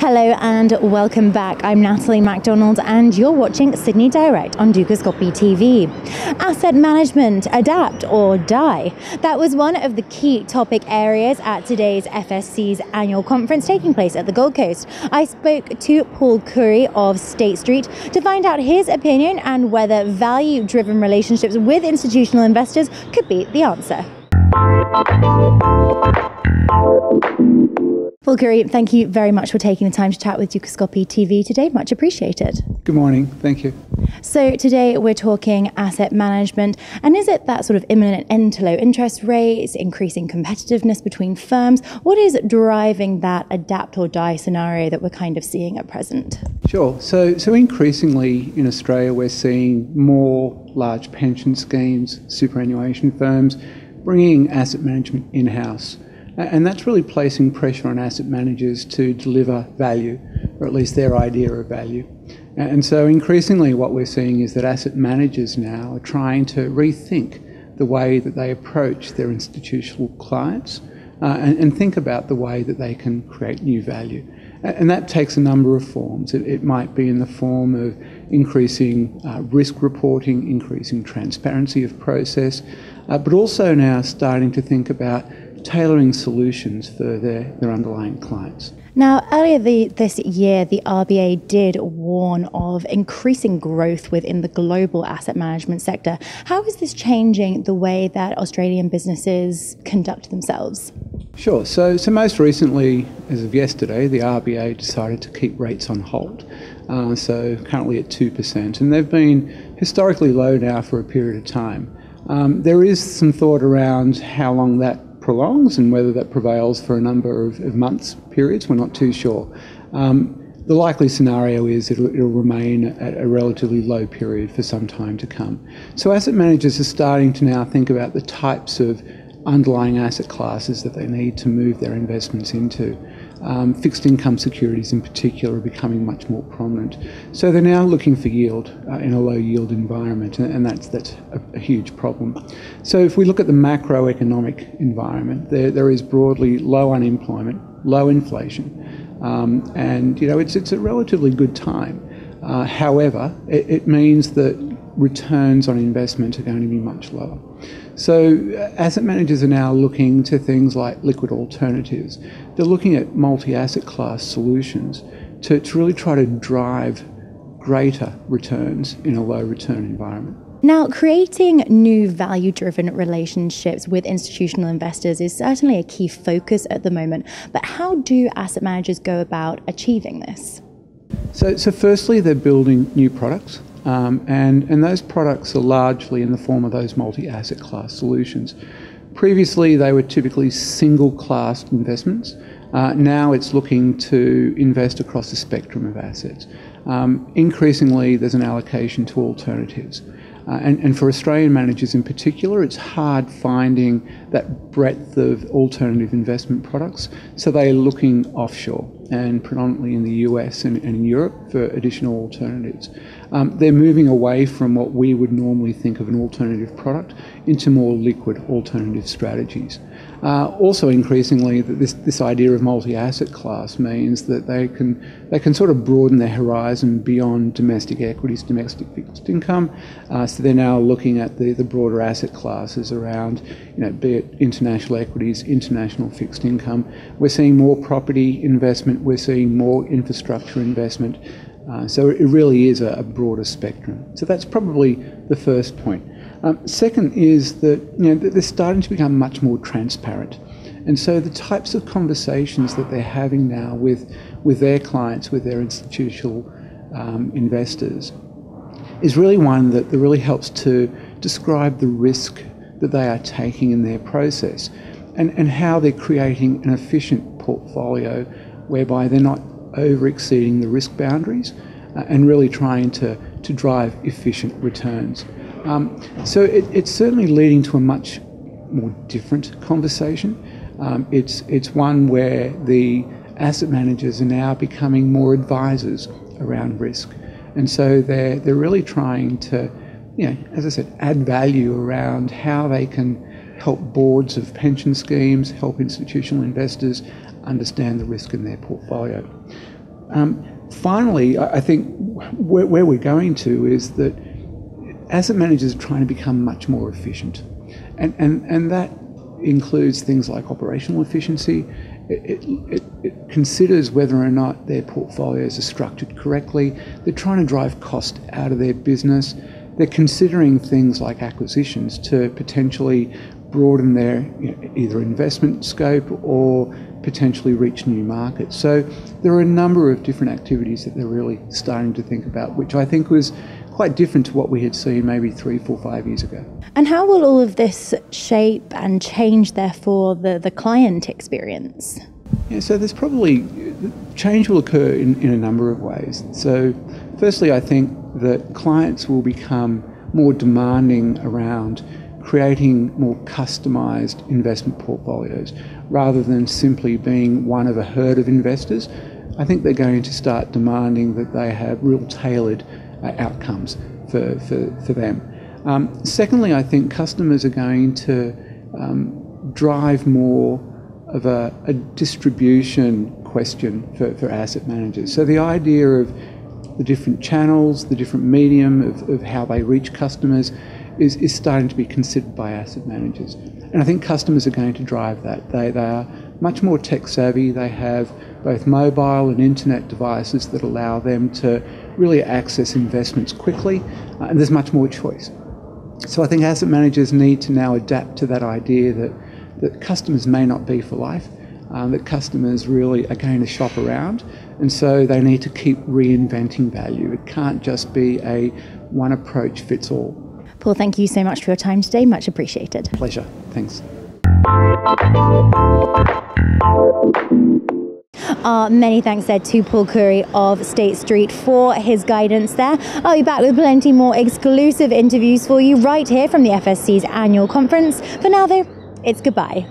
Hello and welcome back. I'm Natalie MacDonald and you're watching Sydney Direct on Dukascopy TV. Asset management, adapt or die. That was one of the key topic areas at today's FSC's annual conference taking place at the Gold Coast. I spoke to Paul Khoury of State Street to find out his opinion and whether value-driven relationships with institutional investors could be the answer. Paul Khoury, thank you very much for taking the time to chat with Dukascopy TV today. Much appreciated. Good morning. Thank you. So today we're talking asset management, and is it that sort of imminent end to low interest rates, increasing competitiveness between firms? What is driving that adapt or die scenario that we're kind of seeing at present? Sure. So increasingly in Australia we're seeing more large pension schemes, superannuation firms bringing asset management in-house. And that's really placing pressure on asset managers to deliver value, or at least their idea of value. And so increasingly what we're seeing is that asset managers now are trying to rethink the way that they approach their institutional clients and think about the way that they can create new value. And that takes a number of forms. It might be in the form of increasing risk reporting, increasing transparency of process, but also now starting to think about tailoring solutions for their underlying clients. Now, earlier this year, the RBA did warn of increasing growth within the global asset management sector. How is this changing the way that Australian businesses conduct themselves? Sure. So most recently, as of yesterday, the RBA decided to keep rates on hold. So currently at 2%, and they've been historically low now for a period of time. There is some thought around how long that prolongs and whether that prevails for a number of months periods. We're not too sure. The likely scenario is it'll remain at a relatively low period for some time to come. So asset managers are starting to now think about the types of underlying asset classes that they need to move their investments into. Fixed income securities in particular are becoming much more prominent. So they're now looking for yield in a low yield environment, and that's a huge problem. So if we look at the macroeconomic environment, there is broadly low unemployment, low inflation, and it's a relatively good time. However, it means that returns on investment are going to be much lower. So asset managers are now looking to things like liquid alternatives. They're looking at multi-asset class solutions to really try to drive greater returns in a low return environment. Now, creating new value-driven relationships with institutional investors is certainly a key focus at the moment, but how do asset managers go about achieving this? So firstly, they're building new products. And those products are largely in the form of those multi-asset class solutions. Previously, they were typically single-class investments. Now it's looking to invest across a spectrum of assets. Increasingly, there's an allocation to alternatives. And for Australian managers in particular, it's hard finding that breadth of alternative investment products. So they're looking offshore and predominantly in the US and in Europe for additional alternatives. They're moving away from what we would normally think of an alternative product into more liquid alternative strategies. Also increasingly, this idea of multi-asset class means that they can sort of broaden their horizon beyond domestic equities, domestic fixed income. So they're now looking at the broader asset classes around, be it international equities, international fixed income. We're seeing more property investment. We're seeing more infrastructure investment. So it really is a broader spectrum. So that's probably the first point. Second is that they're starting to become much more transparent. And so the types of conversations that they're having now with their clients, with their institutional investors, is really one that really helps to describe the risk that they are taking in their process and how they're creating an efficient portfolio whereby they're not over-exceeding the risk boundaries and really trying to drive efficient returns. So it's certainly leading to a much more different conversation. It's one where the asset managers are now becoming more advisors around risk. And so they're really trying to, as I said, add value around how they can help boards of pension schemes, help institutional investors understand the risk in their portfolio. Finally, I think where we're going to is that asset managers are trying to become much more efficient. And that includes things like operational efficiency. It considers whether or not their portfolios are structured correctly. They're trying to drive cost out of their business. They're considering things like acquisitions to potentially broaden their either investment scope or potentially reach new markets. So there are a number of different activities that they're really starting to think about, which I think was quite different to what we had seen maybe 3, 4, 5 years ago. And how will all of this shape and change, therefore, the client experience? Yeah, so there's probably, change will occur in a number of ways. So firstly, I think that clients will become more demanding around creating more customised investment portfolios rather than simply being one of a herd of investors. I think they're going to start demanding that they have real tailored outcomes for them. Secondly, I think customers are going to drive more of a distribution question for asset managers. So the idea of the different channels, the different medium of how they reach customers is starting to be considered by asset managers. And I think customers are going to drive that. They are much more tech savvy. They have both mobile and internet devices that allow them to really access investments quickly, and there's much more choice. So I think asset managers need to now adapt to that idea that customers may not be for life, that customers really are going to shop around, and so they need to keep reinventing value. It can't just be a one approach fits all. Paul, thank you so much for your time today. Much appreciated. Pleasure. Thanks. Many thanks there to Paul Khoury of State Street for his guidance there. I'll be back with plenty more exclusive interviews for you right here from the FSC's annual conference. For now though, it's goodbye.